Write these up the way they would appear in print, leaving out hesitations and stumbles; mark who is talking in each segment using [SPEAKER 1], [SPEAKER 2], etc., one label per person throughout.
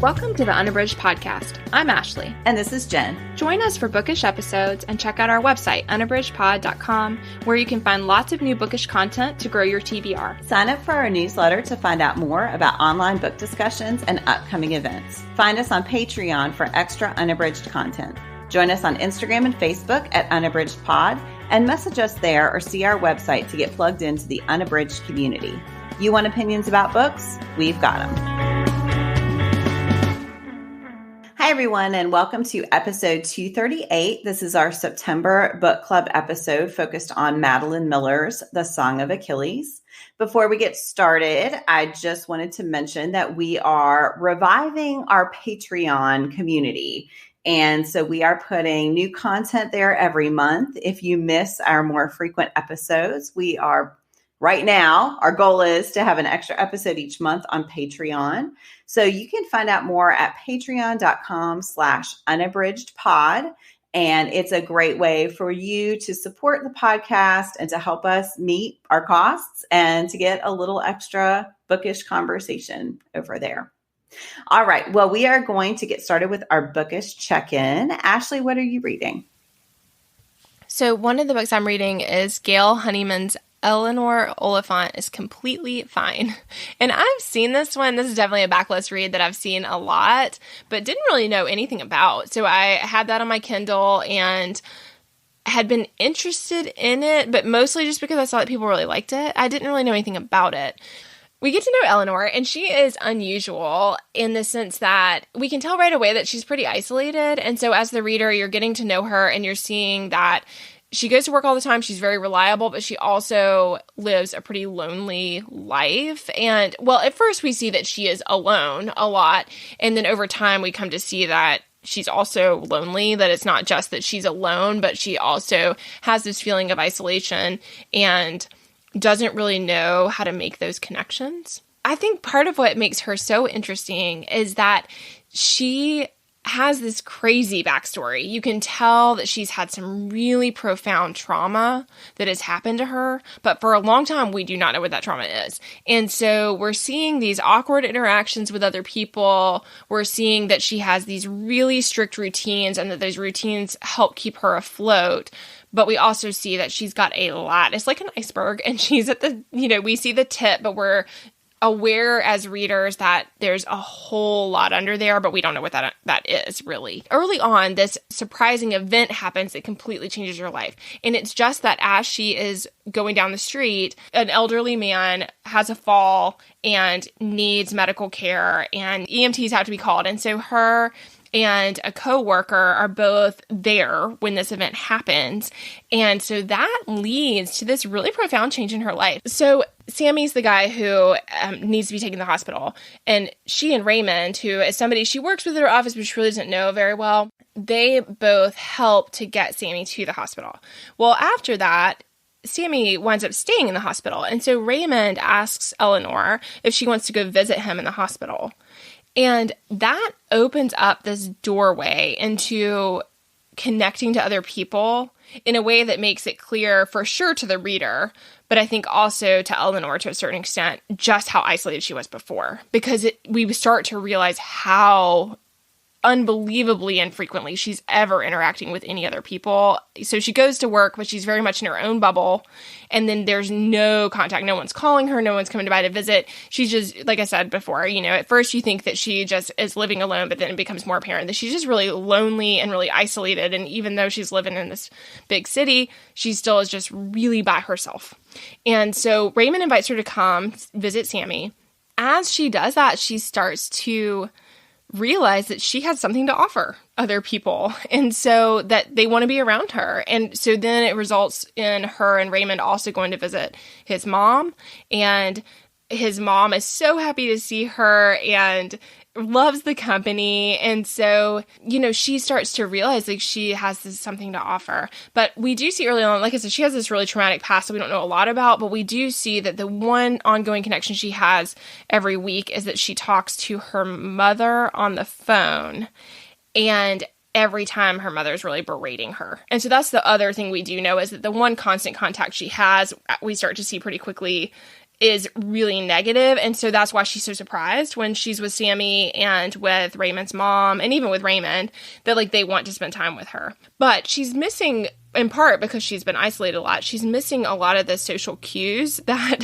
[SPEAKER 1] Welcome to the Unabridged Podcast. I'm Ashley.
[SPEAKER 2] And this is Jen.
[SPEAKER 1] Join us for bookish episodes and check out our website, unabridgedpod.com, where you can find lots of new bookish content to grow your TBR.
[SPEAKER 2] Sign up for our newsletter to find out more about online book discussions and upcoming events. Find us on Patreon for extra unabridged content. Join us on Instagram and Facebook at unabridgedpod and message us there or see our website to get plugged into the unabridged community. You want opinions about books? We've got them. Hi, everyone, and welcome to episode 238. This is our September book club episode focused on Madeline Miller's The Song of Achilles. Before we get started, I just wanted to mention that we are reviving our Patreon community. And so we are putting new content there every month. If you miss our more frequent episodes, we are right now, our goal is to have an extra episode each month on Patreon. So you can find out more at patreon.com/unabridgedpod. And it's a great way for you to support the podcast and to help us meet our costs and to get a little extra bookish conversation over there. All right. Well, we are going to get started with our bookish check-in. Ashley, what are you reading?
[SPEAKER 1] So one of the books I'm reading is Gail Honeyman's Eleanor Oliphant is Completely Fine. And I've seen this one. This is definitely a backlist read that I've seen a lot, but didn't really know anything about. So I had that on my Kindle and had been interested in it, but mostly just because I saw that people really liked it. I didn't really know anything about it. We get to know Eleanor, and she is unusual in the sense that we can tell right away that she's pretty isolated. And so as the reader, you're getting to know her and you're seeing that she goes to work all the time. She's very reliable, but she also lives a pretty lonely life. And, well, at first we see that she is alone a lot. And then over time we come to see that she's also lonely, that it's not just that she's alone, but she also has this feeling of isolation and doesn't really know how to make those connections. I think part of what makes her so interesting is that she has this crazy backstory. You can tell that she's had some really profound trauma that has happened to her, but for a long time, we do not know what that trauma is. And so we're seeing these awkward interactions with other people. We're seeing that she has these really strict routines and that those routines help keep her afloat. But we also see that she's got a lot. It's like an iceberg, and she's at the, we see the tip, but we're aware as readers that there's a whole lot under there, but we don't know what that is really. Early on, this surprising event happens that completely changes your life. And it's just that as she is going down the street, an elderly man has a fall and needs medical care, and EMTs have to be called. And so her and a coworker are both there when this event happens. And so that leads to this really profound change in her life. So Sammy's the guy who needs to be taken to the hospital. And she and Raymond, who is somebody she works with at her office, but she really doesn't know very well, they both help to get Sammy to the hospital. Well, after that, Sammy winds up staying in the hospital. And so Raymond asks Eleanor if she wants to go visit him in the hospital. And that opens up this doorway into connecting to other people in a way that makes it clear for sure to the reader, but I think also to Eleanor to a certain extent, just how isolated she was before. Because we start to realize how unbelievably infrequently she's ever interacting with any other people. So she goes to work, but she's very much in her own bubble. And then there's no contact. No one's calling her. No one's coming by to visit. She's just, like I said before, at first you think that she just is living alone, but then it becomes more apparent that she's just really lonely and really isolated. And even though she's living in this big city, she still is just really by herself. And so Raymond invites her to come visit Sammy. As she does that, she starts to realize that she has something to offer other people, and so that they want to be around her. And so then it results in her and Raymond also going to visit his mom, and his mom is so happy to see her and loves the company. And so, she starts to realize like she has something to offer. But we do see early on, like I said, she has this really traumatic past that we don't know a lot about, but we do see that the one ongoing connection she has every week is that she talks to her mother on the phone. And every time her mother's really berating her. And so that's the other thing we do know is that the one constant contact she has, we start to see pretty quickly, is really negative. And so that's why she's so surprised when she's with Sammy and with Raymond's mom, and even with Raymond, that like they want to spend time with her. But she's missing, in part because she's been isolated a lot, she's missing a lot of the social cues that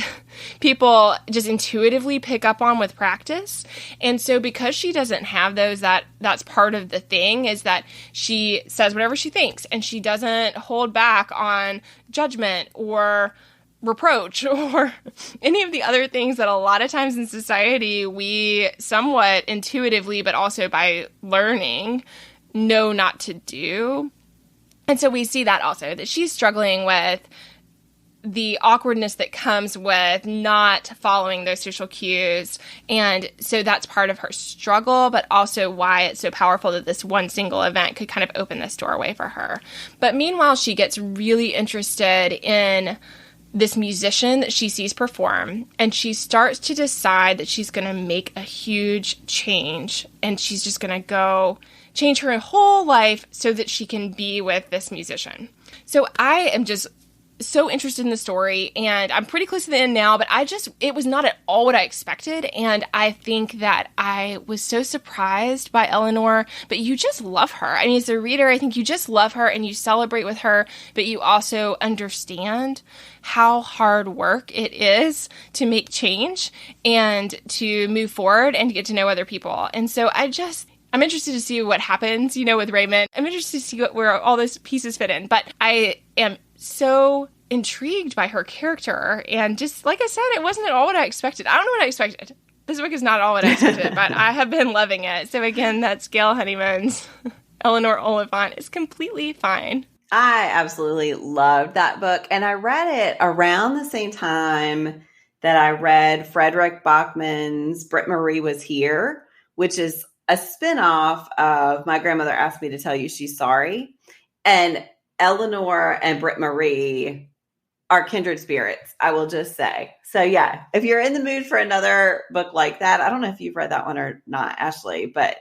[SPEAKER 1] people just intuitively pick up on with practice. And so because she doesn't have those, that's part of the thing, is that she says whatever she thinks, and she doesn't hold back on judgment or reproach or any of the other things that a lot of times in society we somewhat intuitively, but also by learning, know not to do. And so we see that also, that she's struggling with the awkwardness that comes with not following those social cues. And so that's part of her struggle, but also why it's so powerful that this one single event could kind of open this doorway for her. But meanwhile, she gets really interested in this musician that she sees perform, and she starts to decide that she's going to make a huge change, and she's just going to go change her whole life so that she can be with this musician. So I am just so interested in the story, and I'm pretty close to the end now, but it was not at all what I expected, and I think that I was so surprised by Eleanor, but you just love her. I mean, as a reader, I think you just love her, and you celebrate with her, but you also understand how hard work it is to make change, and to move forward, and to get to know other people. And so I'm interested to see what happens, with Raymond. I'm interested to see where all those pieces fit in, but I am so intrigued by her character, and just like I said, it wasn't at all what I expected. I don't know what I expected. This book is not at all what I expected, but I have been loving it. So again, that's Gail Honeyman's Eleanor Oliphant is Completely Fine.
[SPEAKER 2] I absolutely loved that book, and I read it around the same time that I read Frederick Bachman's Britt Marie Was Here, which is a spinoff of My Grandmother Asked Me to Tell You She's Sorry. And Eleanor and Britt Marie are kindred spirits, I will just say. So yeah, if you're in the mood for another book like that, I don't know if you've read that one or not, Ashley, but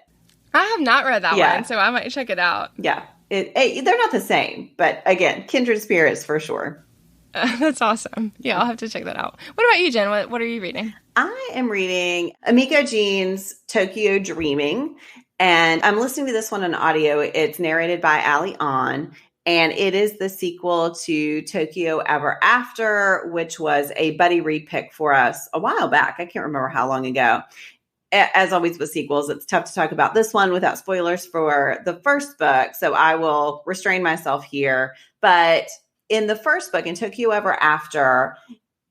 [SPEAKER 1] I have not read that one, so I might check it out.
[SPEAKER 2] Yeah, they're not the same, but again, kindred spirits for sure.
[SPEAKER 1] That's awesome. Yeah, I'll have to check that out. What about you, Jen? What are you reading?
[SPEAKER 2] I am reading Amiko Jean's Tokyo Dreaming, and I'm listening to this one on audio. It's narrated by Ali An, and it is the sequel to Tokyo Ever After, which was a buddy read pick for us a while back. I can't remember how long ago. As always with sequels, it's tough to talk about this one without spoilers for the first book, so I will restrain myself here. But in the first book, in Tokyo Ever After,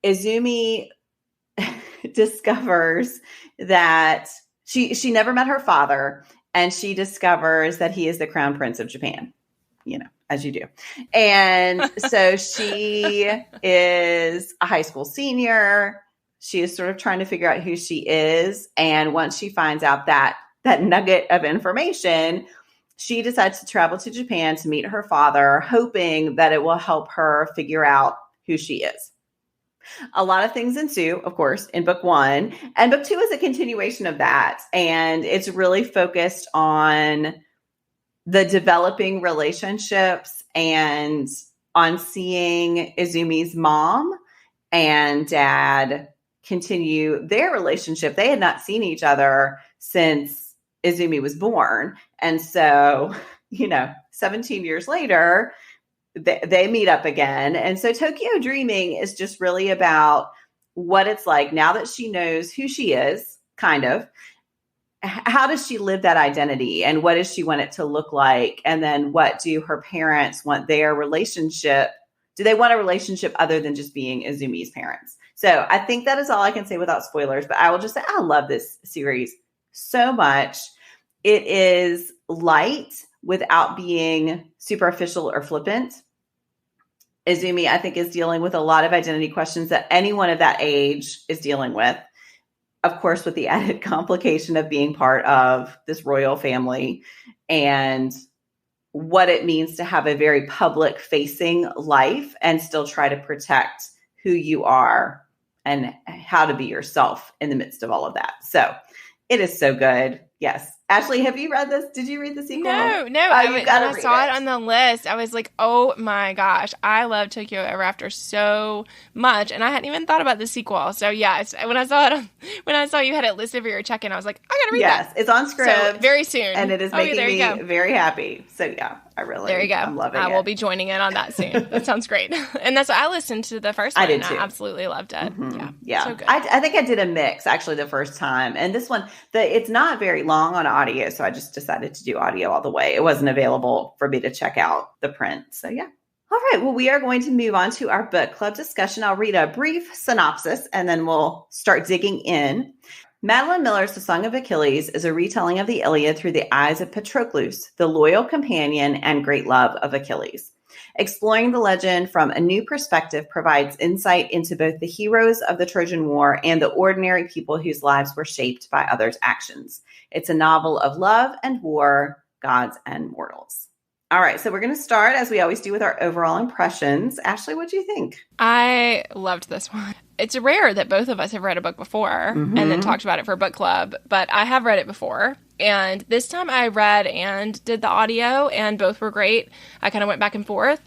[SPEAKER 2] Izumi discovers that she never met her father, and she discovers that he is the crown prince of Japan, as you do. And so she is a high school senior. She is sort of trying to figure out who she is. And once she finds out that nugget of information, she decides to travel to Japan to meet her father, hoping that it will help her figure out who she is. A lot of things ensue, of course, in book one. And book two is a continuation of that. And it's really focused on the developing relationships and on seeing Izumi's mom and dad continue their relationship. They had not seen each other since Izumi was born. And so, 17 years later, they meet up again. And so Tokyo Dreaming is just really about what it's like now that she knows who she is, kind of. How does she live that identity, and what does she want it to look like? And then what do her parents want their relationship? Do they want a relationship other than just being Izumi's parents? So I think that is all I can say without spoilers, but I will just say I love this series so much. It is light without being superficial or flippant. Izumi, I think, is dealing with a lot of identity questions that anyone of that age is dealing with. Of course, with the added complication of being part of this royal family and what it means to have a very public facing life and still try to protect who you are and how to be yourself in the midst of all of that. So it is so good. Yes. Ashley, have you read this? Did you read the sequel?
[SPEAKER 1] No.
[SPEAKER 2] Oh, you
[SPEAKER 1] When
[SPEAKER 2] got to
[SPEAKER 1] I
[SPEAKER 2] read
[SPEAKER 1] saw
[SPEAKER 2] it.
[SPEAKER 1] it on the list, I was like, oh my gosh, I love Tokyo Ever After so much. And I hadn't even thought about the sequel. So yeah, when I saw it, when I saw you had it listed for your check-in, I was like, I got to read that.
[SPEAKER 2] Yes, it's on Scribd.
[SPEAKER 1] So very soon.
[SPEAKER 2] And it is making
[SPEAKER 1] there you
[SPEAKER 2] me
[SPEAKER 1] go.
[SPEAKER 2] very happy. So yeah,
[SPEAKER 1] There you go.
[SPEAKER 2] I'm loving it.
[SPEAKER 1] I will be joining in on that soon. That sounds great. And I listened to the first one.
[SPEAKER 2] I did too.
[SPEAKER 1] I absolutely loved it.
[SPEAKER 2] Yeah.
[SPEAKER 1] So good.
[SPEAKER 2] I think I did a mix actually the first time. And this one, it's not very long on audio. So I just decided to do audio all the way. It wasn't available for me to check out the print. So yeah. All right. Well, we are going to move on to our book club discussion. I'll read a brief synopsis and then we'll start digging in. Madeline Miller's The Song of Achilles is a retelling of the Iliad through the eyes of Patroclus, the loyal companion and great love of Achilles. Exploring the legend from a new perspective provides insight into both the heroes of the Trojan War and the ordinary people whose lives were shaped by others' actions. It's a novel of love and war, gods and mortals. All right, so we're going to start, as we always do, with our overall impressions. Ashley, what do you think?
[SPEAKER 1] I loved this one. It's rare that both of us have read a book before and then talked about it for book club, but I have read it before. And this time I read and did the audio, and both were great. I kind of went back and forth.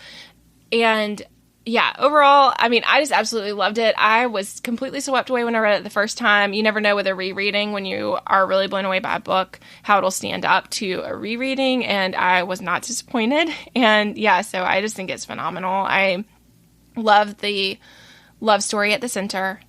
[SPEAKER 1] And yeah, overall, I mean, I just absolutely loved it. I was completely swept away when I read it the first time. You never know with a rereading, when you are really blown away by a book, how it'll stand up to a rereading. And I was not disappointed. And yeah, so I just think it's phenomenal. I love the love story at the center.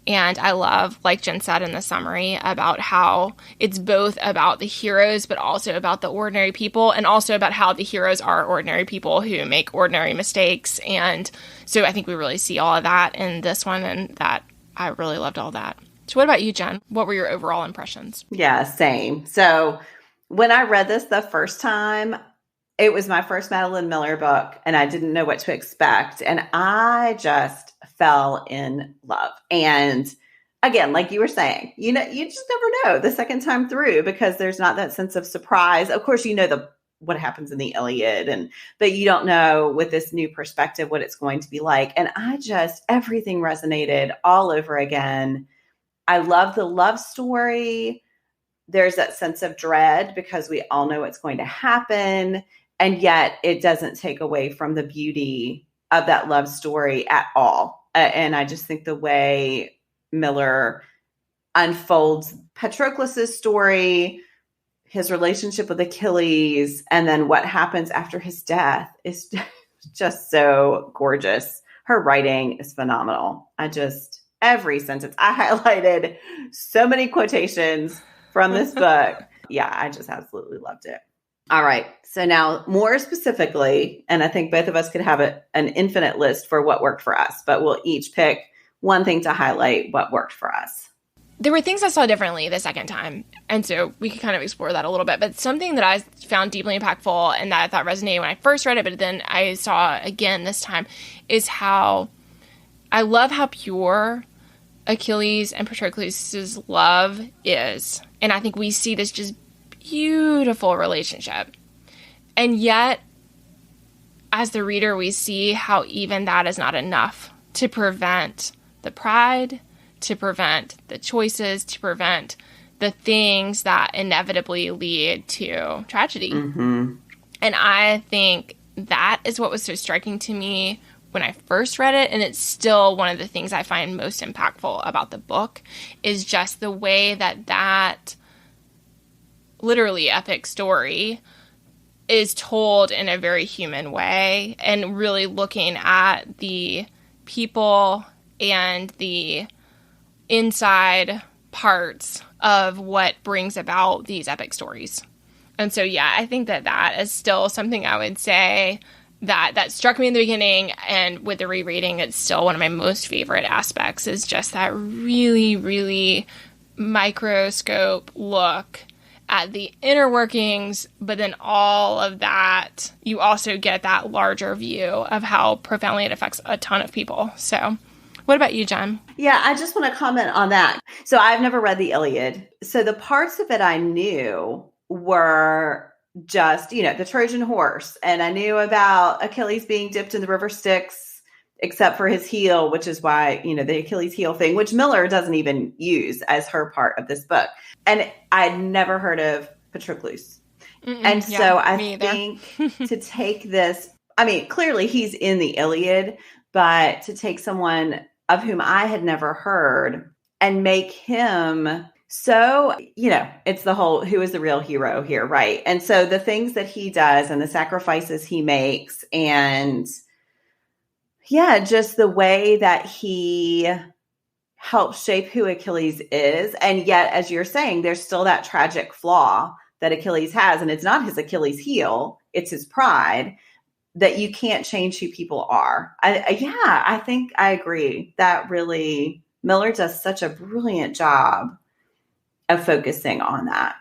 [SPEAKER 1] And I love, like Jen said in the summary, about how it's both about the heroes, but also about the ordinary people, and also about how the heroes are ordinary people who make ordinary mistakes. And so I think we really see all of that in this one, and that I really loved all that. So what about you, Jen? What were your overall impressions?
[SPEAKER 2] Yeah, same. So when I read this the first time, it was my first Madeline Miller book, and I didn't know what to expect. And I just fell in love. And again, like you were saying, you just never know the second time through, because there's not that sense of surprise. Of course, you know what happens in the Iliad, but you don't know with this new perspective what it's going to be like. And everything resonated all over again. I love the love story. There's that sense of dread because we all know what's going to happen. And yet it doesn't take away from the beauty of that love story at all. And I just think the way Miller unfolds Patroclus' story, his relationship with Achilles, and then what happens after his death is just so gorgeous. Her writing is phenomenal. Every sentence, I highlighted so many quotations from this book. Yeah, I just absolutely loved it. All right. So now more specifically, and I think both of us could have an infinite list for what worked for us, but we'll each pick one thing to highlight what worked for us.
[SPEAKER 1] There were things I saw differently the second time, and so we could kind of explore that a little bit. But something that I found deeply impactful and that I thought resonated when I first read it, but then I saw again this time, is how I love how pure Achilles and Patroclus' love is. And I think we see this just beautiful relationship. And yet, as the reader, we see how even that is not enough to prevent the pride, to prevent the choices, to prevent the things that inevitably lead to tragedy. Mm-hmm. And I think that is what was so striking to me when I first read it, and it's still one of the things I find most impactful about the book, is just the way that literally epic story is told in a very human way, and really looking at the people and the inside parts of what brings about these epic stories. And so, yeah, I think that is still something I would say that struck me in the beginning, and with the rereading, it's still one of my most favorite aspects, is just that really, really microscope look at the inner workings, but then all of that, you also get that larger view of how profoundly it affects a ton of people. So what about you, Jen?
[SPEAKER 2] Yeah, I just want to comment on that. So I've never read the Iliad. So the parts of it I knew were just, the Trojan horse. And I knew about Achilles being dipped in the river Styx except for his heel, which is why, the Achilles heel thing, which Miller doesn't even use as her part of this book. And I'd never heard of Patroclus. And so I think to take this, I mean, clearly he's in the Iliad, but to take someone of whom I had never heard and make him so, it's the whole, who is the real hero here, right? And so the things that he does and the sacrifices he makes, and just the way that he helps shape who Achilles is. And yet, as you're saying, there's still that tragic flaw that Achilles has, and it's not his Achilles heel, it's his pride, that you can't change who people are. I think I agree that really Miller does such a brilliant job of focusing on that.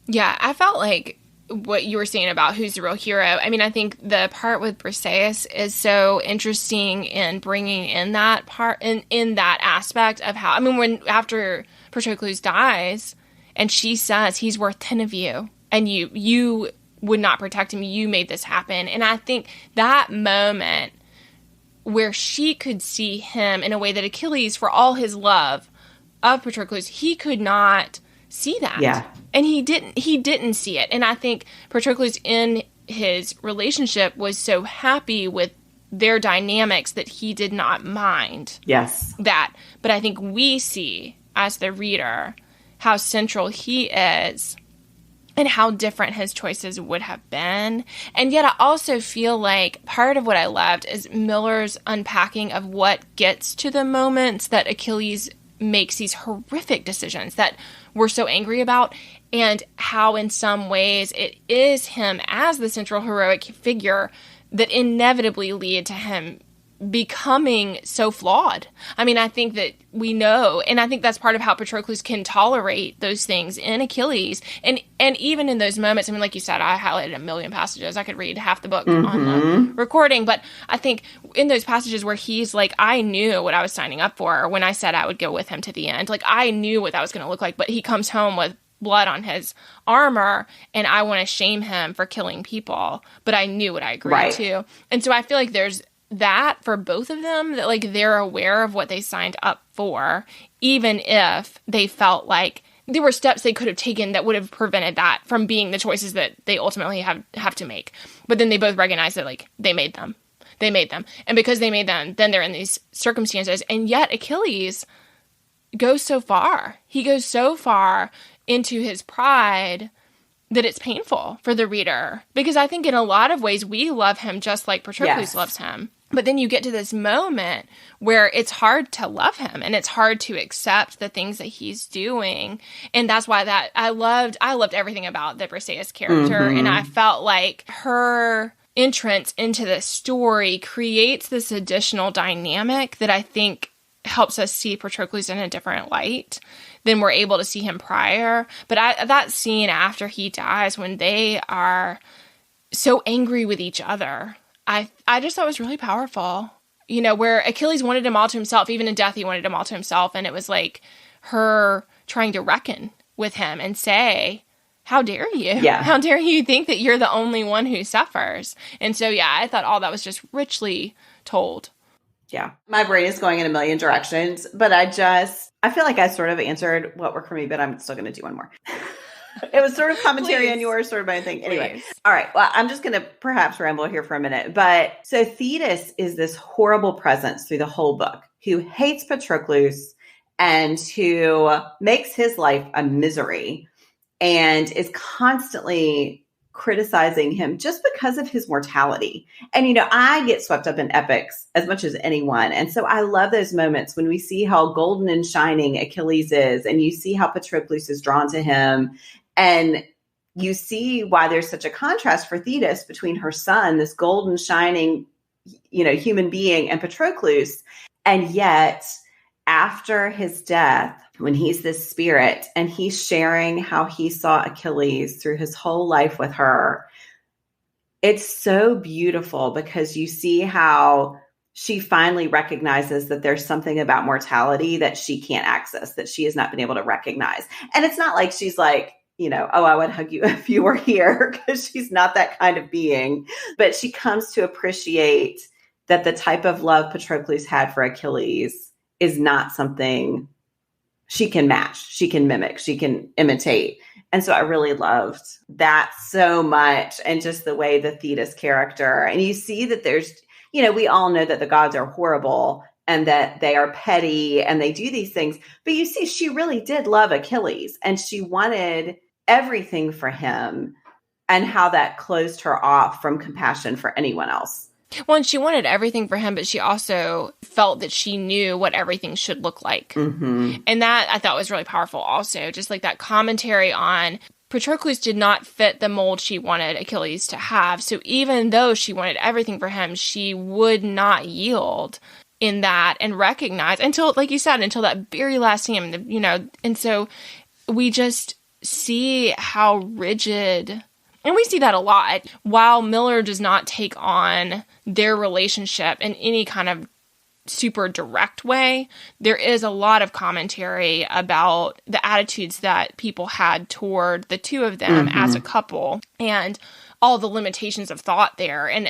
[SPEAKER 1] Yeah, I felt like what you were saying about who's the real hero. I mean, I think the part with Briseis is so interesting in bringing in that part, in that aspect of how, I mean, after Patroclus dies and she says he's worth 10 of you and you would not protect him, you made this happen. And I think that moment where she could see him in a way that Achilles, for all his love of Patroclus, he could not see that.
[SPEAKER 2] Yeah.
[SPEAKER 1] And he didn't see it. And I think Patroclus in his relationship was so happy with their dynamics that he did not mind that. But I think we see as the reader how central he is and how different his choices would have been. And yet I also feel like part of what I loved is Miller's unpacking of what gets to the moments that Achilles makes these horrific decisions that we're so angry about, and how in some ways it is him as the central heroic figure that inevitably lead to him becoming so flawed. I mean, I think that we know, and I think that's part of how Patroclus can tolerate those things in Achilles. And even in those moments, I mean, like you said, I highlighted a million passages. I could read half the book on the recording, but I think in those passages where he's like, I knew what I was signing up for when I said I would go with him to the end. Like, I knew what that was going to look like, but he comes home with blood on his armor, and I want to shame him for killing people, but I knew what I agreed to. And so I feel like there's that for both of them, that like they're aware of what they signed up for, even if they felt like there were steps they could have taken that would have prevented that from being the choices that they ultimately have to make. But then they both recognize that like they made them. And because they made them, then they're in these circumstances. And yet Achilles goes so far. He goes so far into his pride that it's painful for the reader. Because I think in a lot of ways we love him just like Patroclus loves him. But then you get to this moment where it's hard to love him and it's hard to accept the things that he's doing. And that's why that I loved everything about the Briseis character. And I felt like her entrance into the story creates this additional dynamic that I think helps us see Patroclus in a different light than we're able to see him prior. But that scene after he dies, when they are so angry with each other, I just thought it was really powerful. You know, where Achilles wanted him all to himself. Even in death, he wanted him all to himself. And it was like her trying to reckon with him and say, how dare you? Yeah. How dare you think that you're the only one who suffers? And so, I thought all that was just richly told.
[SPEAKER 2] Yeah. My brain is going in a million directions, but I feel like I sort of answered what worked for me, but I'm still going to do one more. It was sort of commentary on yours, sort of my thing. Anyway. All right. Well, I'm just going to perhaps ramble here for a minute. But so Thetis is this horrible presence through the whole book who hates Patroclus and who makes his life a misery and is constantly criticizing him just because of his mortality. And, I get swept up in epics as much as anyone. And so I love those moments when we see how golden and shining Achilles is, and you see how Patroclus is drawn to him. And you see why there's such a contrast for Thetis between her son, this golden, shining, human being, and Patroclus. And yet, after his death, when he's this spirit and he's sharing how he saw Achilles through his whole life with her, it's so beautiful because you see how she finally recognizes that there's something about mortality that she can't access, that she has not been able to recognize. And it's not like she's like, oh, I would hug you if you were here, because she's not that kind of being. But she comes to appreciate that the type of love Patroclus had for Achilles is not something she can match, she can mimic, she can imitate. And so I really loved that so much. And just the way the Thetis character, and you see that there's, we all know that the gods are horrible and that they are petty and they do these things. But you see, she really did love Achilles and she wanted everything for him, and how that closed her off from compassion for anyone else.
[SPEAKER 1] Well, and she wanted everything for him, but she also felt that she knew what everything should look like.
[SPEAKER 2] Mm-hmm.
[SPEAKER 1] And that I thought was really powerful also, just like that commentary on Patroclus did not fit the mold she wanted Achilles to have. So even though she wanted everything for him, she would not yield in that and recognize until, like you said, until that very last scene, and so we just see how rigid. And we see that a lot. While Miller does not take on their relationship in any kind of super direct way, there is a lot of commentary about the attitudes that people had toward the two of them as a couple and all the limitations of thought there. And,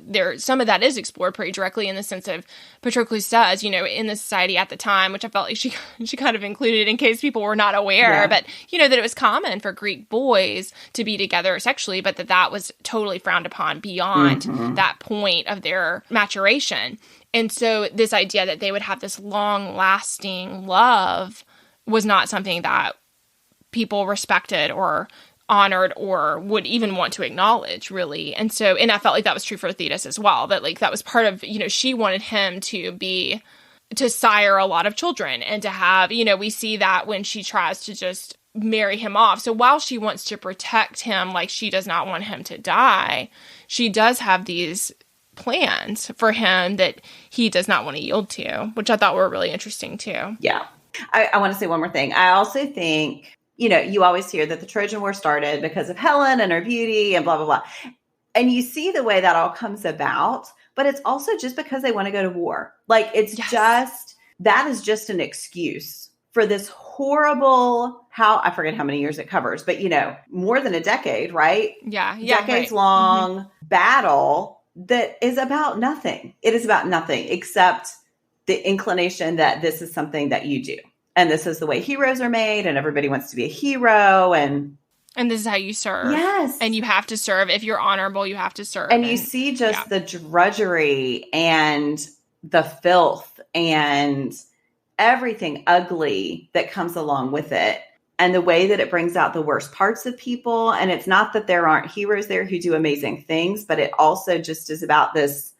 [SPEAKER 1] there some of that is explored pretty directly in the sense of Patroclus says, in the society at the time, which I felt like she kind of included in case people were not aware, but, that it was common for Greek boys to be together sexually, but that was totally frowned upon beyond that point of their maturation. And so this idea that they would have this long-lasting love was not something that people respected or honored or would even want to acknowledge, really. And I felt like that was true for Thetis as well, that like that was part of, she wanted him to sire a lot of children and to have, we see that when she tries to just marry him off. So while she wants to protect him, like she does not want him to die, she does have these plans for him that he does not want to yield to, which I thought were really interesting too.
[SPEAKER 2] Yeah. I want to say one more thing. I also think, you always hear that the Trojan War started because of Helen and her beauty and blah, blah, blah. And you see the way that all comes about, but it's also just because they want to go to war. Like it's that is just an excuse for this horrible, I forget how many years it covers, but more than a decade, right?
[SPEAKER 1] Yeah.
[SPEAKER 2] Decades long battle that is about nothing. It is about nothing except the inclination that this is something that you do. And this is the way heroes are made, and everybody wants to be a hero. And
[SPEAKER 1] this is how you serve.
[SPEAKER 2] Yes.
[SPEAKER 1] And you have to serve. If you're honorable, you have to serve.
[SPEAKER 2] And you see just the drudgery and the filth and everything ugly that comes along with it. And the way that it brings out the worst parts of people. And it's not that there aren't heroes there who do amazing things, but it also just is about this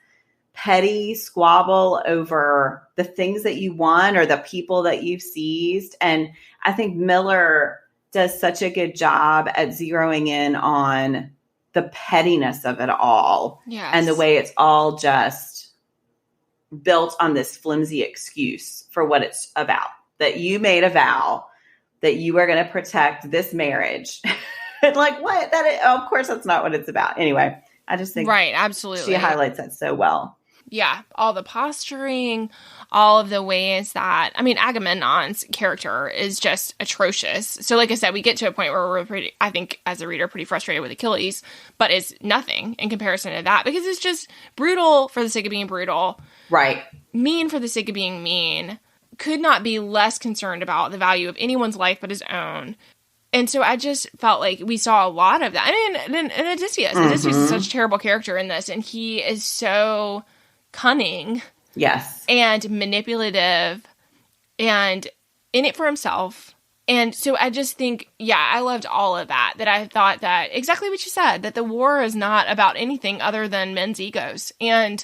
[SPEAKER 2] petty squabble over the things that you won or the people that you've seized. And I think Miller does such a good job at zeroing in on the pettiness of it all.
[SPEAKER 1] Yes.
[SPEAKER 2] And the way it's all just built on this flimsy excuse for what it's about. That you made a vow that you are going to protect this marriage. Like what? Of course, that's not what it's about. Anyway, I just think
[SPEAKER 1] right, absolutely,
[SPEAKER 2] she highlights that so well.
[SPEAKER 1] Yeah, all the posturing, all of the ways that, Agamemnon's character is just atrocious. So like I said, we get to a point where we're pretty, I think as a reader, pretty frustrated with Achilles, but it's nothing in comparison to that because it's just brutal for the sake of being brutal.
[SPEAKER 2] Right.
[SPEAKER 1] Mean for the sake of being mean. Could not be less concerned about the value of anyone's life but his own. And so I just felt like we saw a lot of that. And Odysseus. Odysseus is such a terrible character in this, and he is so cunning,
[SPEAKER 2] yes,
[SPEAKER 1] and manipulative, and in it for himself. And so I just think, I loved all of that. That I thought that exactly what you said, that the war is not about anything other than men's egos, and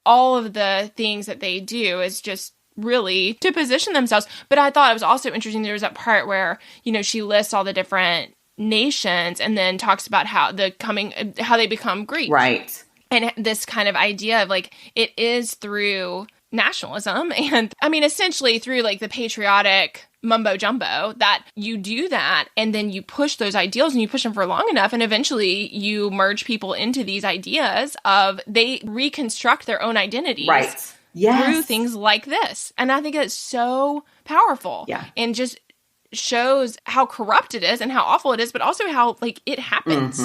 [SPEAKER 1] all of the things that they do is just really to position themselves. But I thought it was also interesting. There was that part where she lists all the different nations and then talks about how they become Greek,
[SPEAKER 2] right?
[SPEAKER 1] And this kind of idea of like, it is through nationalism and essentially through like the patriotic mumbo jumbo that you do that. And then you push those ideals and you push them for long enough. And eventually you merge people into these ideas of they reconstruct their own identities.
[SPEAKER 2] Right. Yes.
[SPEAKER 1] Through things like this. And I think it's so powerful.
[SPEAKER 2] Yeah.
[SPEAKER 1] And just shows how corrupt it is and how awful it is, but also how like it happens.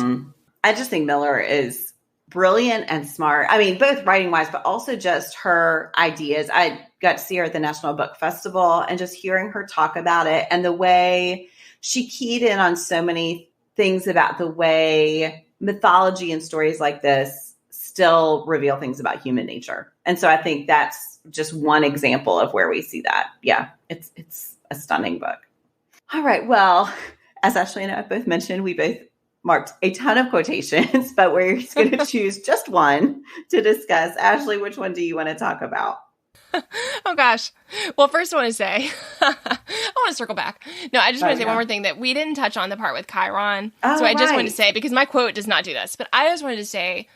[SPEAKER 2] I just think Miller is brilliant and smart. I mean, both writing wise, but also just her ideas. I got to see her at the National Book Festival and just hearing her talk about it and the way she keyed in on so many things about the way mythology and stories like this still reveal things about human nature. And so I think that's just one example of where we see that. Yeah, it's a stunning book. All right. Well, as Ashley and I both mentioned, we both marked a ton of quotations, but we're going to choose just one to discuss. Ashley, which one do you want to talk about?
[SPEAKER 1] Oh, gosh. Well, first I want to say, I want to circle back. No, I just want to say one more thing that we didn't touch on the part with Chiron. So I just wanted to say, because my quote does not do this, but I just wanted to say,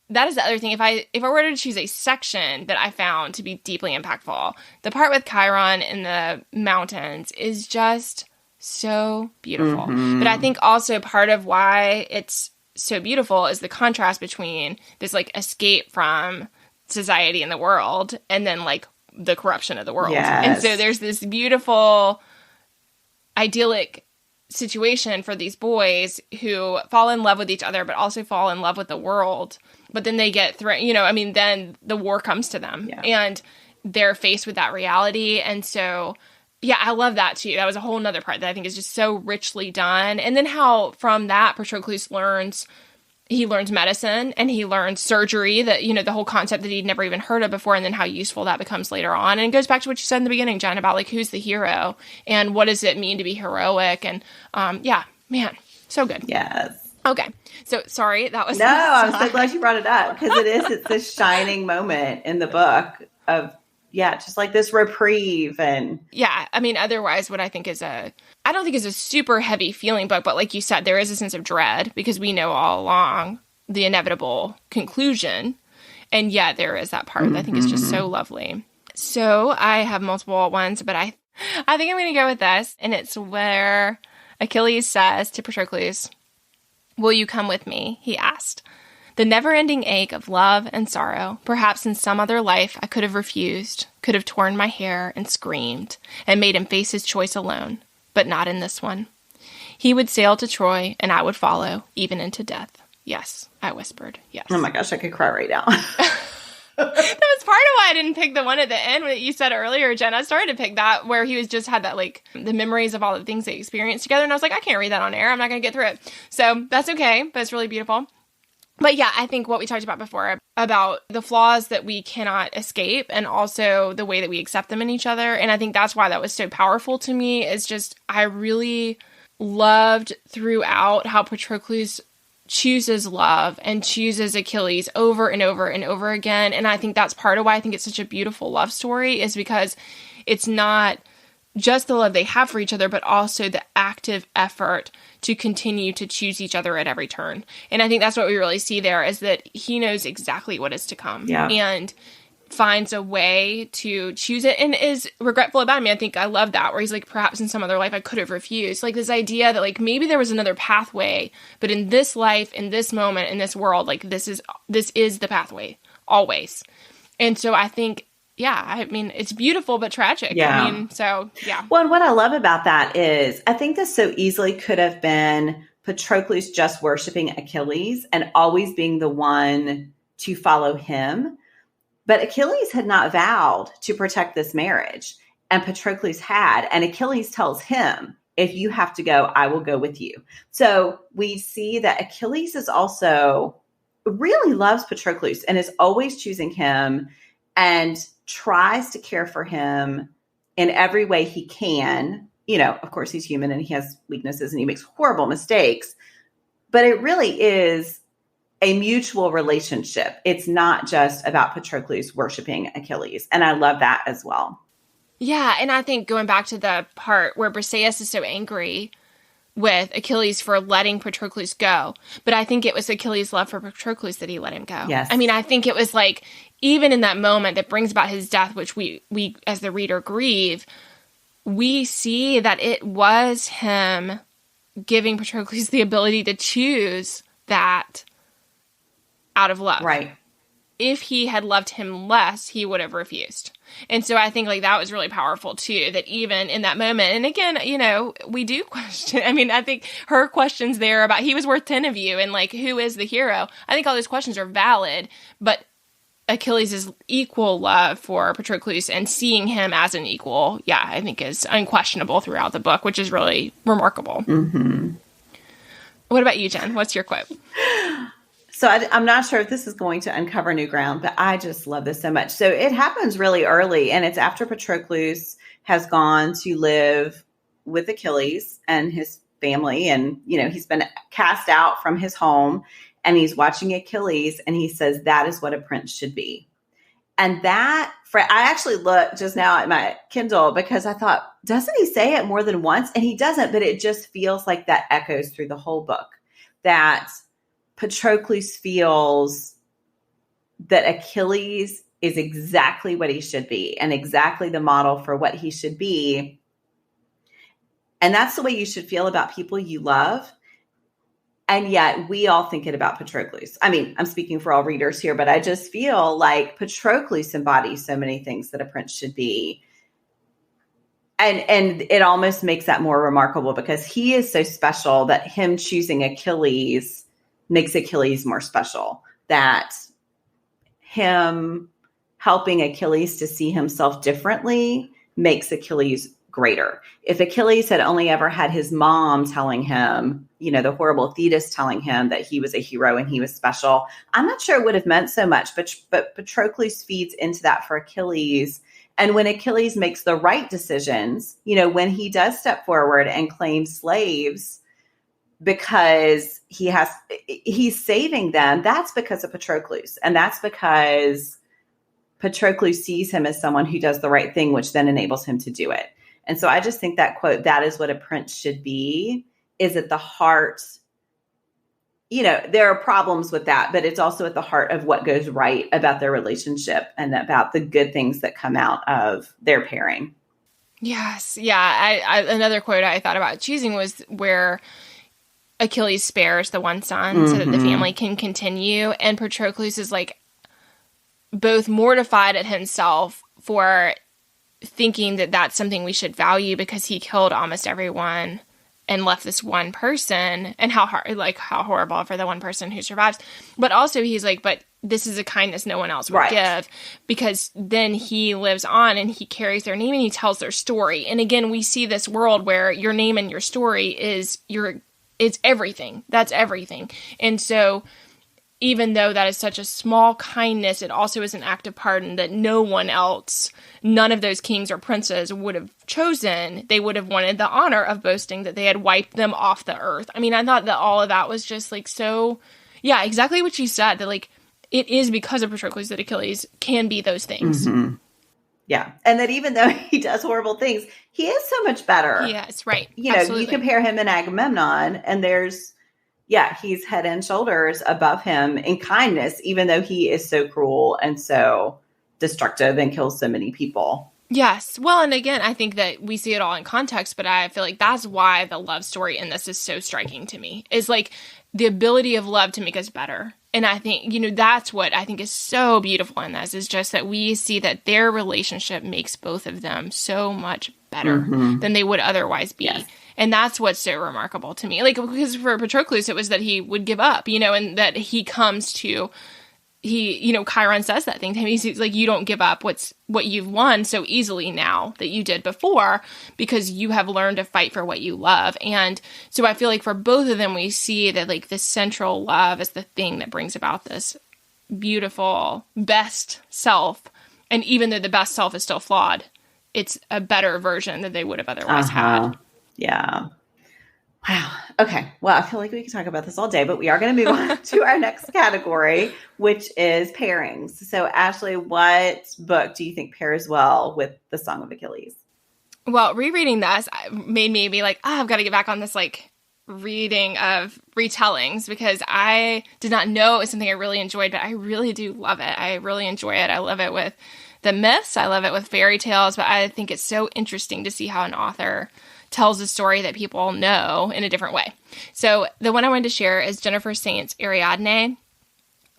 [SPEAKER 1] that is the other thing. If I were to choose a section that I found to be deeply impactful, the part with Chiron in the mountains is just so beautiful. Mm-hmm. But I think also part of why it's so beautiful is the contrast between this like escape from society and the world and then like the corruption of the world. Yes. And so there's this beautiful idyllic situation for these boys who fall in love with each other, but also fall in love with the world. But then they get then the war comes to them and they're faced with that reality. And so yeah, I love that too. That was a whole nother part that I think is just so richly done. And then how from that Patroclus learns medicine and he learns surgery, that, the whole concept that he'd never even heard of before, and then how useful that becomes later on. And it goes back to what you said in the beginning, Jen, about like, who's the hero and what does it mean to be heroic? And man, so good.
[SPEAKER 2] Yes.
[SPEAKER 1] Okay. So sorry, that was...
[SPEAKER 2] No, I'm so glad you brought it up because it's this shining moment in the book of, just like this reprieve and... Yeah,
[SPEAKER 1] I mean, otherwise what I think is I don't think it's a super heavy feeling book, but like you said, there is a sense of dread because we know all along the inevitable conclusion. And yet there is that part that I think is just so lovely. So I have multiple ones, but I think I'm going to go with this. And it's where Achilles says to Patroclus, "Will you come with me?" he asked. The never-ending ache of love and sorrow. Perhaps in some other life I could have refused, could have torn my hair and screamed, and made him face his choice alone, but not in this one. He would sail to Troy, and I would follow, even into death. Yes, I whispered, yes.
[SPEAKER 2] Oh my gosh, I could cry right now.
[SPEAKER 1] That was part of why I didn't pick the one at the end that you said earlier, Jen. I started to pick that where he was just had that like the memories of all the things they experienced together. And I was like, I can't read that on air. I'm not going to get through it. So that's okay. But it's really beautiful. But yeah, I think what we talked about before about the flaws that we cannot escape and also the way that we accept them in each other. And I think that's why that was so powerful to me is just I really loved throughout how Patroclus chooses love and chooses Achilles over and over and over again. And I think that's part of why I think it's such a beautiful love story is because it's not just the love they have for each other, but also the active effort to continue to choose each other at every turn. And I think that's what we really see there is that he knows exactly what is to come and finds a way to choose it and is regretful about it. I mean, I think I love that where he's like, perhaps in some other life I could have refused. Like this idea that like maybe there was another pathway, but in this life, in this moment, in this world, like this is the pathway always. And so I think, I mean, it's beautiful, but tragic.
[SPEAKER 2] Yeah.
[SPEAKER 1] I mean, so yeah.
[SPEAKER 2] Well, and what I love about that is I think this so easily could have been Patroclus just worshiping Achilles and always being the one to follow him. But Achilles had not vowed to protect this marriage, and Patroclus had. And Achilles tells him, if you have to go, I will go with you. So we see that Achilles is also really loves Patroclus and is always choosing him and tries to care for him in every way he can. You know, of course, he's human and he has weaknesses and he makes horrible mistakes. But it really is a mutual relationship. It's not just about Patroclus worshiping Achilles. And I love that as well.
[SPEAKER 1] Yeah, and I think going back to the part where Briseis is so angry with Achilles for letting Patroclus go, but I think it was Achilles' love for Patroclus that he let him go.
[SPEAKER 2] Yes.
[SPEAKER 1] I mean, I think it was like, even in that moment that brings about his death, which we as the reader grieve, we see that it was him giving Patroclus the ability to choose that out of love.
[SPEAKER 2] Right.
[SPEAKER 1] If he had loved him less, he would have refused. And so I think like that was really powerful too, that even in that moment, and again, we do question. I mean, I think her questions there about he was worth 10 of you and like, who is the hero? I think all those questions are valid, but Achilles' equal love for Patroclus and seeing him as an equal, I think is unquestionable throughout the book, which is really remarkable.
[SPEAKER 2] Mm-hmm.
[SPEAKER 1] What about you, Jen? What's your quote?
[SPEAKER 2] So I'm not sure if this is going to uncover new ground, but I just love this so much. So it happens really early, and it's after Patroclus has gone to live with Achilles and his family, and he's been cast out from his home, and he's watching Achilles, and he says, "That is what a prince should be." And I actually looked just now at my Kindle because I thought, doesn't he say it more than once? And he doesn't, but it just feels like that echoes through the whole book, that Patroclus feels that Achilles is exactly what he should be and exactly the model for what he should be. And that's the way you should feel about people you love. And yet we all think it about Patroclus. I mean, I'm speaking for all readers here, but I just feel like Patroclus embodies so many things that a prince should be. And it almost makes that more remarkable because he is so special that him choosing Achilles makes Achilles more special, that him helping Achilles to see himself differently makes Achilles greater. If Achilles had only ever had his mom telling him, the horrible Thetis telling him that he was a hero and he was special, I'm not sure it would have meant so much, but Patroclus feeds into that for Achilles. And when Achilles makes the right decisions, when he does step forward and claim slaves, because he's saving them, that's because of Patroclus. And that's because Patroclus sees him as someone who does the right thing, which then enables him to do it. And so I just think that quote, "That is what a prince should be," is at the heart. There are problems with that, but it's also at the heart of what goes right about their relationship and about the good things that come out of their pairing.
[SPEAKER 1] Yes. Yeah. Another quote I thought about choosing was where Achilles spares the one son so that the family can continue. And Patroclus is like both mortified at himself for thinking that that's something we should value because he killed almost everyone and left this one person, and how horrible for the one person who survives. But also he's like, but this is a kindness no one else would give, because then he lives on and he carries their name and he tells their story. And again, we see this world where your name and your story is it's everything. That's everything. And so even though that is such a small kindness, it also is an act of pardon that none of those kings or princes would have chosen. They would have wanted the honor of boasting that they had wiped them off the earth. I mean, I thought that all of that was just like so, exactly what you said, that like it is because of Patroclus that Achilles can be those things.
[SPEAKER 2] Mm-hmm. Yeah. And that even though he does horrible things, he is so much better.
[SPEAKER 1] Yes, right.
[SPEAKER 2] Absolutely. You compare him and Agamemnon, and he's head and shoulders above him in kindness, even though he is so cruel and so destructive and kills so many people.
[SPEAKER 1] Yes. Well, and again, I think that we see it all in context, but I feel like that's why the love story in this is so striking to me, is like the ability of love to make us better. And I think, that's what I think is so beautiful in this, is just that we see that their relationship makes both of them so much better than they would otherwise be. Yes. And that's what's so remarkable to me. Like, because for Patroclus, it was that he would give up, and that he comes to, Chiron says that thing to him. He's like, you don't give up what you've won so easily now that you did before, because you have learned to fight for what you love. And so I feel like for both of them, we see that like the central love is the thing that brings about this beautiful best self. And even though the best self is still flawed, it's a better version that they would have otherwise had.
[SPEAKER 2] Yeah. Wow. Okay. Well, I feel like we could talk about this all day, but we are going to move on to our next category, which is pairings. So, Ashley, what book do you think pairs well with The Song of Achilles?
[SPEAKER 1] Well, rereading this made me be like, I've got to get back on this like reading of retellings, because I did not know it was something I really enjoyed, but I really do love it. I really enjoy it. I love it with the myths. I love it with fairy tales, but I think it's so interesting to see how an author tells a story that people know in a different way. So the one I wanted to share is Jennifer Saint's Ariadne.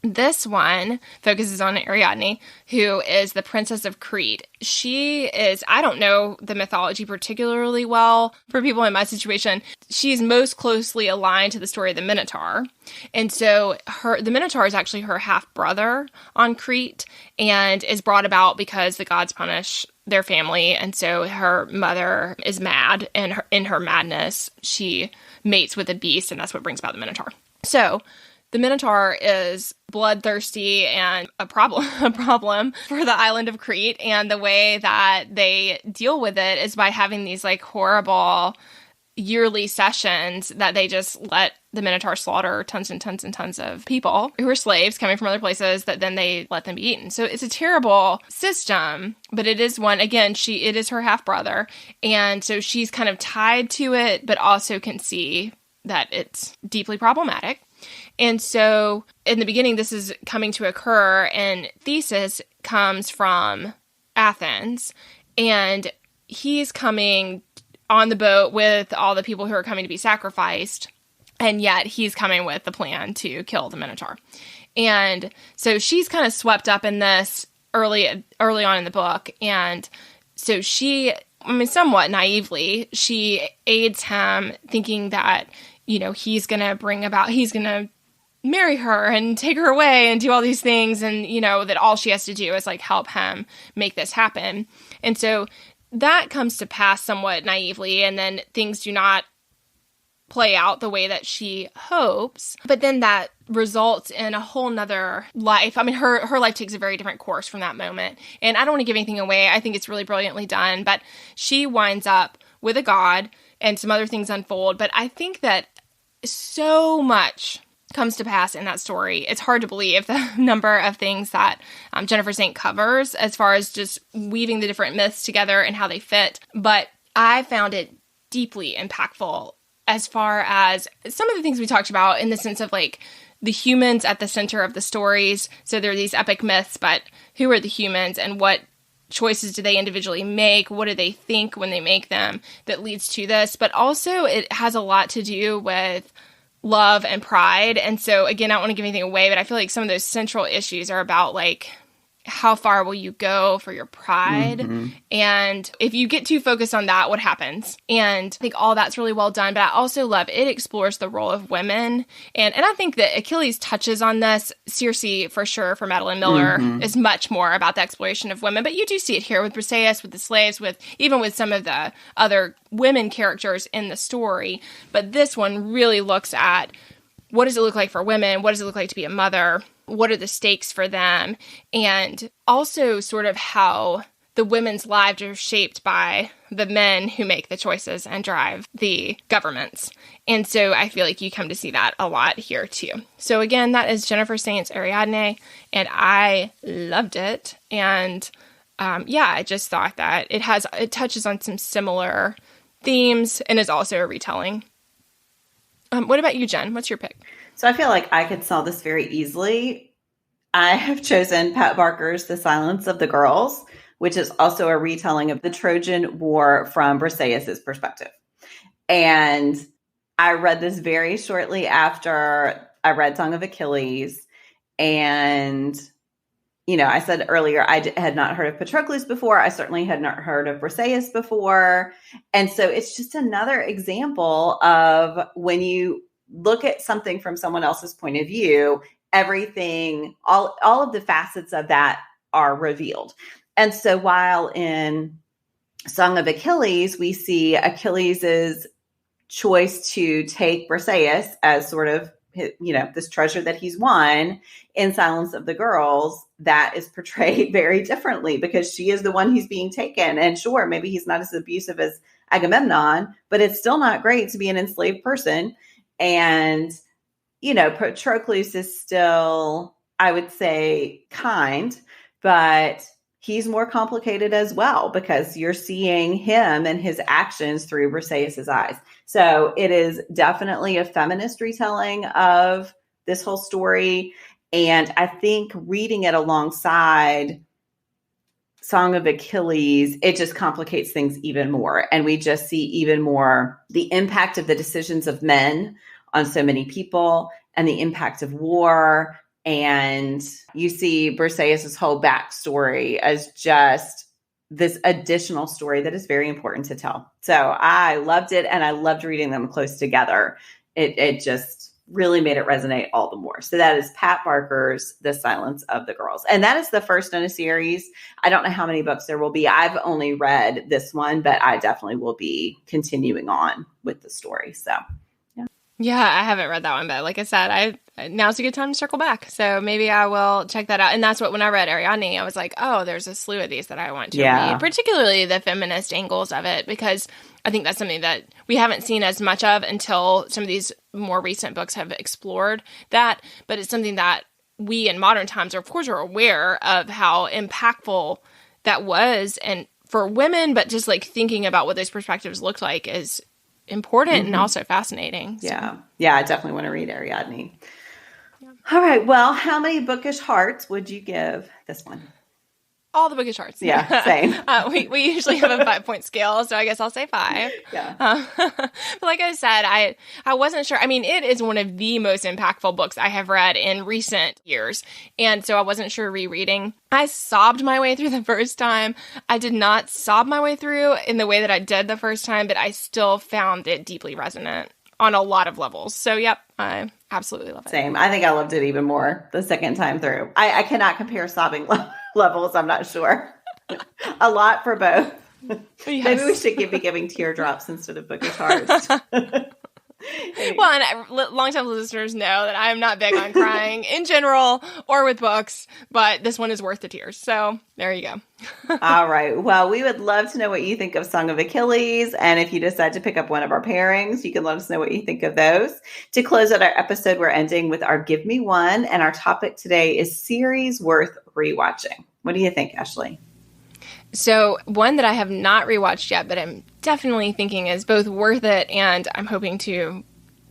[SPEAKER 1] This one focuses on Ariadne, who is the princess of Crete. She is, I don't know the mythology particularly well for people in my situation. She's most closely aligned to the story of the Minotaur. And so the Minotaur is actually her half-brother on Crete and is brought about because the gods punish their family. And so her mother is mad, and in her madness, she mates with a beast, and that's what brings about the Minotaur. So the Minotaur is bloodthirsty and a problem for the island of Crete. And the way that they deal with it is by having these like horrible yearly sessions that they just let the Minotaur slaughter tons and tons and tons of people who are slaves coming from other places that then they let them be eaten. So it's a terrible system, but it is one, again, it is her half brother. And so she's kind of tied to it, but also can see that it's deeply problematic. And so in the beginning, this is coming to occur, and Theseus comes from Athens, and he's coming on the boat with all the people who are coming to be sacrificed, and yet he's coming with the plan to kill the Minotaur. And so she's kind of swept up in this early on in the book, and so somewhat naively, she aids him thinking that, he's going to marry her and take her away and do all these things. And, that all she has to do is like help him make this happen. And so that comes to pass somewhat naively. And then things do not play out the way that she hopes. But then that results in a whole nother life. I mean, her life takes a very different course from that moment. And I don't want to give anything away. I think it's really brilliantly done. But she winds up with a god and some other things unfold. But I think that so much comes to pass in that story. It's hard to believe the number of things that Jennifer Saint covers as far as just weaving the different myths together and how they fit. But I found it deeply impactful as far as some of the things we talked about in the sense of like the humans at the center of the stories. So there are these epic myths, but who are the humans and what choices do they individually make? What do they think when they make them that leads to this? But also it has a lot to do with love and pride. And so again, I don't want to give anything away, but I feel like some of those central issues are about like, how far will you go for your pride? Mm-hmm. And if you get too focused on that, what happens? And I think all that's really well done, but I also love it explores the role of women. And I think that Achilles touches on this. Circe, for sure, for Madeline Miller, is much more about the exploration of women. But you do see it here with Briseis, with the slaves, even with some of the other women characters in the story. But this one really looks at what does it look like for women? What does it look like to be a mother? What are the stakes for them? And also sort of how the women's lives are shaped by the men who make the choices and drive the governments. And so I feel like you come to see that a lot here too. So again, that is Jennifer Saint's Ariadne, and I loved it. And I just thought that it touches on some similar themes and is also a retelling. What about you, Jen? What's your pick?
[SPEAKER 2] So I feel like I could solve this very easily. I have chosen Pat Barker's The Silence of the Girls, which is also a retelling of the Trojan War from Briseis' perspective. And I read this very shortly after I read Song of Achilles. And, I said earlier, I had not heard of Patroclus before. I certainly had not heard of Briseis before. And so it's just another example of when you look at something from someone else's point of view, everything, all of the facets of that are revealed. And so while in Song of Achilles, we see Achilles' choice to take Briseis as sort of, this treasure that he's won, in Silence of the Girls, that is portrayed very differently because she is the one who's being taken. And sure, maybe he's not as abusive as Agamemnon, but it's still not great to be an enslaved person. And, Patroclus is still, I would say, kind, but he's more complicated as well because you're seeing him and his actions through Briseis' eyes. So it is definitely a feminist retelling of this whole story. And I think reading it alongside Song of Achilles, it just complicates things even more. And we just see even more the impact of the decisions of men on so many people and the impact of war And you see Briseis' whole backstory as just this additional story that is very important to tell. So I loved it, and I loved reading them close together. It just really made it resonate all the more. So that is Pat Barker's The Silence of the Girls. And that is the first in a series. I don't know how many books there will be. I've only read this one, but I definitely will be continuing on with the story. So,
[SPEAKER 1] yeah, I haven't read that one, but like I said, now's a good time to circle back. So maybe I will check that out. And that's what, when I read Ariadne, I was like, oh, there's a slew of these that I want to read, particularly the feminist angles of it, because I think that's something that we haven't seen as much of until some of these more recent books have explored that. But it's something that we in modern times are, of course, are aware of how impactful that was, and for women, but just like thinking about what those perspectives looked like is important and also fascinating. So.
[SPEAKER 2] Yeah, I definitely want to read Ariadne. Yeah. All right. Well, how many bookish hearts would you give this one?
[SPEAKER 1] All the bookish hearts.
[SPEAKER 2] Yeah, same.
[SPEAKER 1] We usually have a 5-point scale, so I guess I'll say 5.
[SPEAKER 2] Yeah.
[SPEAKER 1] But like I said, I wasn't sure. I mean, it is one of the most impactful books I have read in recent years, and so I wasn't sure rereading. I sobbed my way through the first time. I did not sob my way through in the way that I did the first time, but I still found it deeply resonant on a lot of levels. So, yep, I absolutely love it.
[SPEAKER 2] Same. I think I loved it even more the second time through. I cannot compare sobbing levels. I'm not sure. A lot for both. Yes. Maybe we should be giving teardrops instead of bookish hearts.
[SPEAKER 1] Well, and longtime listeners know that I am not big on crying in general or with books, but this one is worth the tears. So there you go.
[SPEAKER 2] All right. Well, we would love to know what you think of Song of Achilles. And if you decide to pick up one of our pairings, you can let us know what you think of those. To close out our episode, we're ending with our Give Me One. And our topic today is series worth rewatching. What do you think, Ashley?
[SPEAKER 1] So one that I have not rewatched yet, but I'm definitely thinking is both worth it and I'm hoping to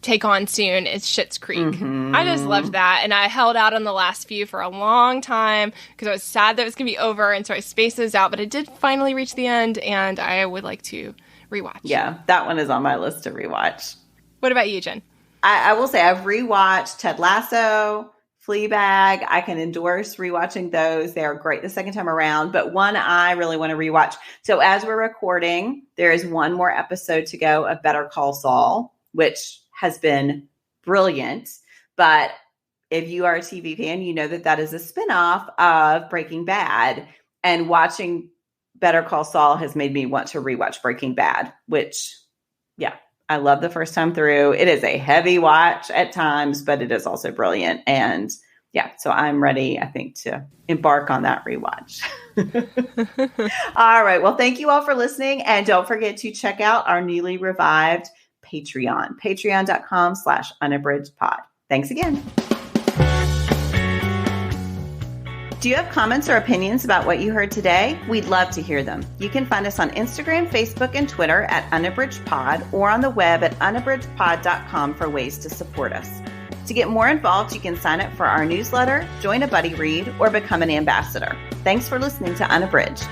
[SPEAKER 1] take on soon is Schitt's Creek. Mm-hmm. I just loved that. And I held out on the last few for a long time because I was sad that it was going to be over. And so I spaced those out, but it did finally reach the end and I would like to rewatch.
[SPEAKER 2] Yeah, that one is on my list to rewatch.
[SPEAKER 1] What about you, Jen?
[SPEAKER 2] I will say I've rewatched Ted Lasso, Fleabag. I can endorse rewatching those. They are great the second time around, but one I really want to rewatch. So as we're recording, there is one more episode to go of Better Call Saul, which has been brilliant. But if you are a TV fan, you know that that is a spinoff of Breaking Bad. And watching Better Call Saul has made me want to rewatch Breaking Bad, which, yeah, I love the first time through. It is a heavy watch at times, but it is also brilliant. And yeah, so I'm ready, I think, to embark on that rewatch. All right. Well, thank you all for listening. And don't forget to check out our newly revived Patreon, patreon.com/unabridgedpod. Thanks again. Do you have comments or opinions about what you heard today? We'd love to hear them. You can find us on Instagram, Facebook, and Twitter at unabridgedpod or on the web at unabridgedpod.com for ways to support us. To get more involved, you can sign up for our newsletter, join a buddy read, or become an ambassador. Thanks for listening to Unabridged.